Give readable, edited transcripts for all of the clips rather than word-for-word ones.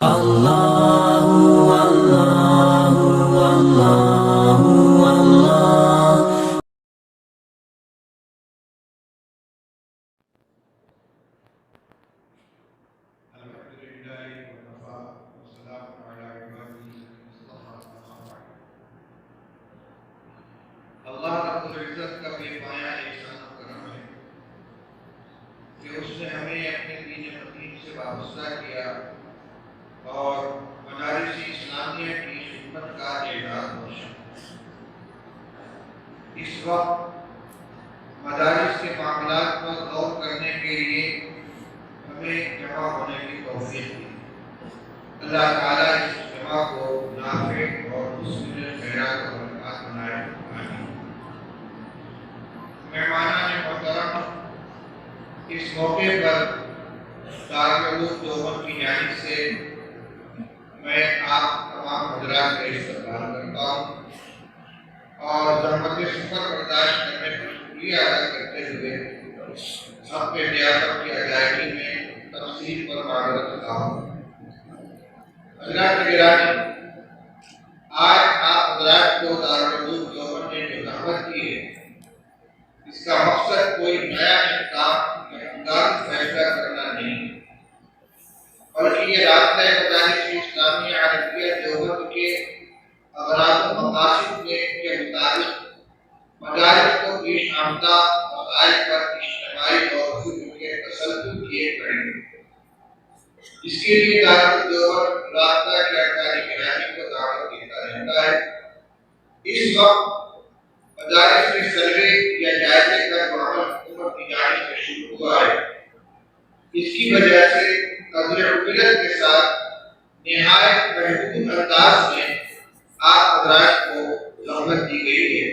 اللہ اللہ اللہ اللہ۔ اللہ رب العزت کا بے پایا احسان و کرم ہے کہ اس نے ہمیں اپنے دین متین سے وابستہ کیا اور مدارس اسلامیہ کی خدمت کا اعزاز بخشا۔ اس وقت مدارس کے معاملات پر غور کرنے کے لیے ہمیں جمع ہونے کی توفیق دی۔ اللہ تعالیٰ اس جمع کو نافع اور مثمر خیرات و برکات بنائے۔ آمین۔ مہمانان محترم، اس موقع پر دارالعلوم دیوبند کی جانب سے میں آپ تمام حضرات کا استقبال کرتا ہوں اور زحمت سفر برداشت کرنے پر شکریہ ادا کرتے ہوئے اپنے ضیافت کی ادائیگی میں تفصیل پر معذرت خواہ ہوں۔ حضرات گرامی، آج آپ حضرات کو دارالعلوم دیوبند نے جو دعوت دی ہے، اس کا مقصد کوئی نیا اقدام یا انداز فیصلہ کرنا نہیں، بلکہ یہ رابطہ مدارس اسلامیہ عربیہ دیوبند کے اغراض و مقاصد کے مطابق مدارس کو پیش آمدہ مسائل پر اجتماعی طور پر تسلسل کیے پڑیں گے۔ اس کے لیے دارالعلوم دیوبند رابطہ کے ارکان گرامی کو دعوت دیتا رہتا ہے۔ اس وقت مدارس میں سروے یا جائزے کا عمل حکومت کی جانب سے شروع ہوا ہے۔ اس کی وجہ سے قدر علت کے ساتھ نہایت محدود انداز میں آپ حضرات کو زحمت دی گئی ہے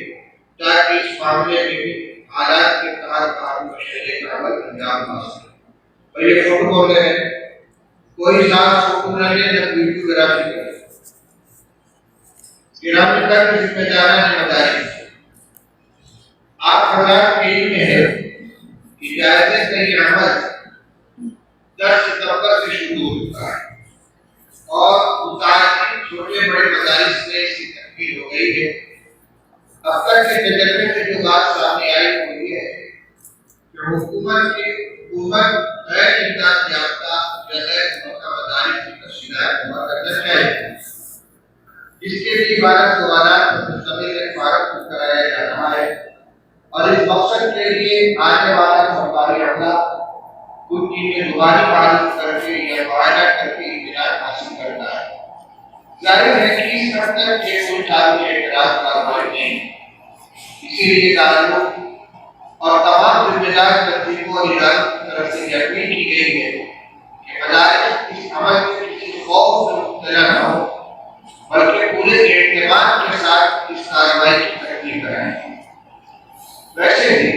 تاکہ اس معاملے میں بھی حالات کے تحت آپ مشورے کا عمل انجام پا سکے۔ اور یہ فوٹو بول رہے ہیں، کوئی ساتھ فوٹو نہ لے جب ویڈیوگرافی کرے۔ گرامی کا ذمہ داران مدارس، آپ حضرات کے علم میں ہے کہ جائزے کا یہ عمل 10 ستمبر سے شروع ہوتا ہے اور متعدد چھوٹے بڑے مدارس میں اس کی تکمیل ہو گئی ہے۔ اب تک کے تجربے سے جو بات سامنے آئی وہ یہ ہے کہ حکومت غیر امداد یافتہ یا غیر متوقع مدارس کی تفصیلات جمع کرنا چاہیے، جس کے لیے 12 سوالات پر مشتمل ایک فارم کرایا جا رہا ہے اور اس مقصد کے لیے آنے والا سرکاری عملہ ان کی زبانی معلوم کر کے یا معائنہ کر کے اطلاع حاصل کرتا ہے۔ ظاہر ہے کہ اس حد تک یہ کوئی قابل اعتراض کارروائی نہیں، اسی لیے دارالعلوم اور تمام ذمہ دار تنظیموں اور اداروں کی طرف سے یہ اپیل کی گئی ہے کہ مدارس اس عمل میں کسی خوف سے مبتلا نہ ہو بلکہ پورے اعتماد کے ساتھ اس کارروائی کی تکمیل کرائیں۔ ویسے بھی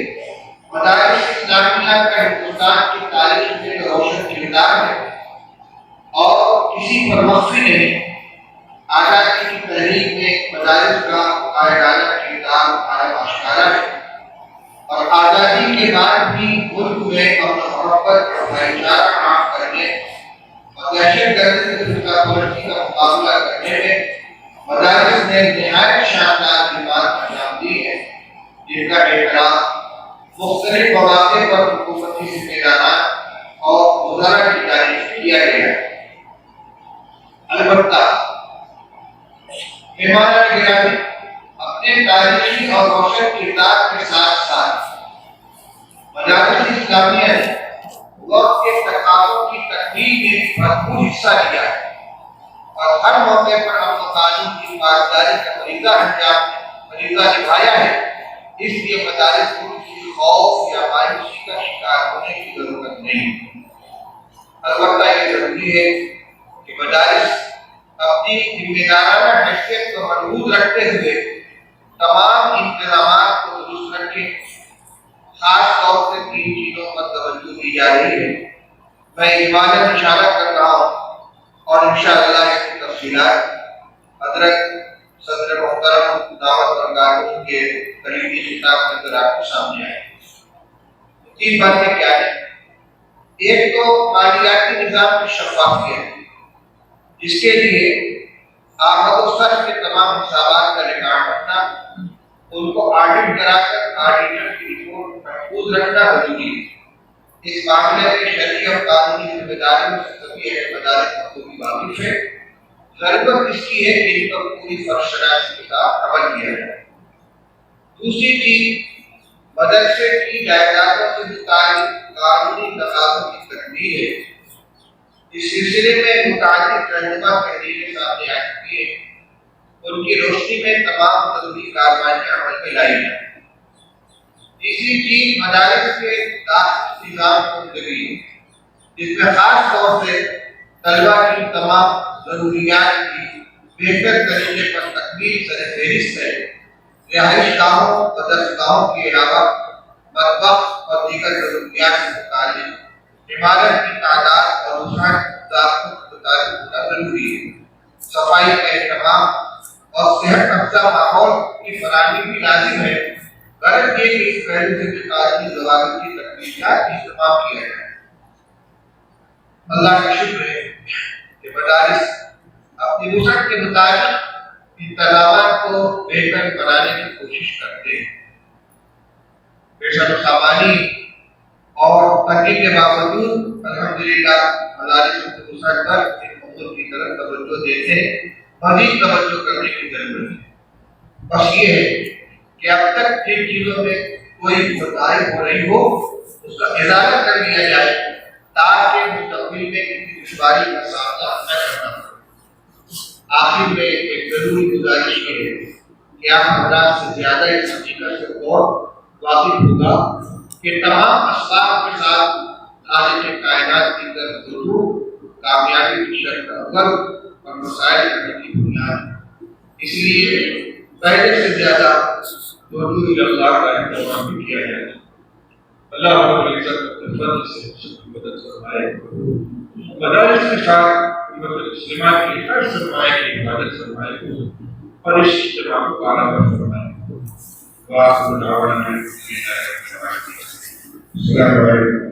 مدارس اسلامیہ کا ہندوستان کی تاریخ میں روشن کردار ہے اور کسی پر مخفی نہیں۔ آزادی کی تحریک میں مدارس کا قائدانہ کردار عالم آشکارا ہے اور آزادی کے بعد بھی ملک میں امن و محبت اور بھائی چارہ عام کرنے اور دہشت گردی کی فرقہ پرستی کا مقابلہ کرنے میں مدارس نے نہایت شاندار خدمات انجام دی ہے، جن کا اعتراف مختلف مواقع پر حکومتی ذمہ داران اور وزراء کی جانب سے کیا گیا ہے۔ البتہ مہمانان گرامی، اپنے تاریخی اور روشن کردار کے ساتھ ساتھ مدارس اسلامیہ نے وقت کے تقاضوں کی تکمیل میں بھرپور حصہ لیا ہے اور ہر موقع پر امن و قانون کی پاسداری کا فریضہ نبھایا ہے۔ اس لیے مدارس کو کسی خوف یا مایوسی کا شکار ہونے کی ضرورت نہیں۔ البتہ یہ ضروری ہے کہ مدارس اپنی ذمہ دارانہ حیثیت کو محفوظ رکھتے ہوئے تمام انتظامات کو درست رکھیں۔ خاص طور سے 3 چیزوں پر توجہ دی جا رہی ہے۔ میں عبادت اشارہ کر رہا ہوں اور انشاءاللہ اس کی تفصیلات حضرت صدر محترم دعوت برکاتہ کے قریبی خطاب کے اندر آپ کے سامنے آئے۔ 3 باتیں کیا ہیں؟ ایک تو مالیاتی نظام کی شفافیت، جس کے لیے آمد و خرچ کے تمام حسابات کا ریکارڈ رکھنا، ان کو آڈٹ کرا کر آڈیٹر کی رپورٹ محفوظ رکھنا ضروری ہے۔ اس معاملے میں شرعی اور قانونی ذمہ داریوں سے سبھی اہل مدارس بخوبی واقف ہے۔ ضرورت اس کی ہے کہ ان پر پوری فرض شناسی کے ساتھ عمل کیا جائے۔ دوسری چیز، مدرسے کی جائیدادوں سے متعلق قانونی تقاضوں کی تکمیل ہے۔ اس سلسلے میں متعدد رہنما تحریریں سامنے آ چکی ہیں، ان کی روشنی میں تمام ضروری کارروائیاں عمل میں لائی جائیں۔ تیسری چیز، مدارس کے داخلی نظام کو مندرجہ، جس میں خاص طور سے طلبہ کی تمام ضروریات کی بہتر طریقے پر تکمیل سر فہرست ہے۔ رہائش گاہوں و درسگاہوں کے علاوہ مطبخ اور دیگر ضروریات سے متعلق عمارت کی تعداد اور وسعت ضابطوں کو مطابق ہونا ضروری ہے۔ صفائی کا اہتمام اور صحت افزا ماحول کی فراہمی بھی لازم ہے، غرض یہ کہ اس پہلو سے متعلق ضوابط کی تکمیل کا اہتمام کیا جائے۔ اللہ کا شکر ہے کہ مدارس اپنی وسعت کے مطابق انتظامات کو بہتر بنانے کی کوشش کرتے ہیں۔ پیشہ سامانی اور تنگی کے باوجود الحمدللہ مدارس کی وسعت پر ایک امور کی طرف توجہ دیتے ہیں، مزید توجہ کرنے کی ضرورت ہے۔ بس یہ ہے کہ اب تک جن چیزوں میں کوئی کوتاہی ہو رہی ہو اس کا اضافہ کر لیا جائے تاکہ مستقبل میں کسی دشواری کا سامنا نہ کرنا پڑے۔ آخر میں ایک ضروری گزارش یہ ہے کہ آپ حضرات سے زیادہ اس حقیقت سے اور واقف ہوگا کہ تمام اسباب کے ساتھ خالق کائنات کی طرف رجوع کامیابی کی شرط اول اور مسائل کی بنیاد ہے۔ اس لیے پہلے سے زیادہ رجوع اللہ کا اہتمام بھی کیا جائے۔ اللہ رب العزت اپنے فضل سے مدد فرمائے، مدارس کے ساتھ مسلمان کی ہر سرمایہ کی حفاظت فرمائے اور اس اجتماع کو کامیاب فرمائے۔ وآخر دعوانا الحمد للہ رب العالمین۔ السلام علیکم۔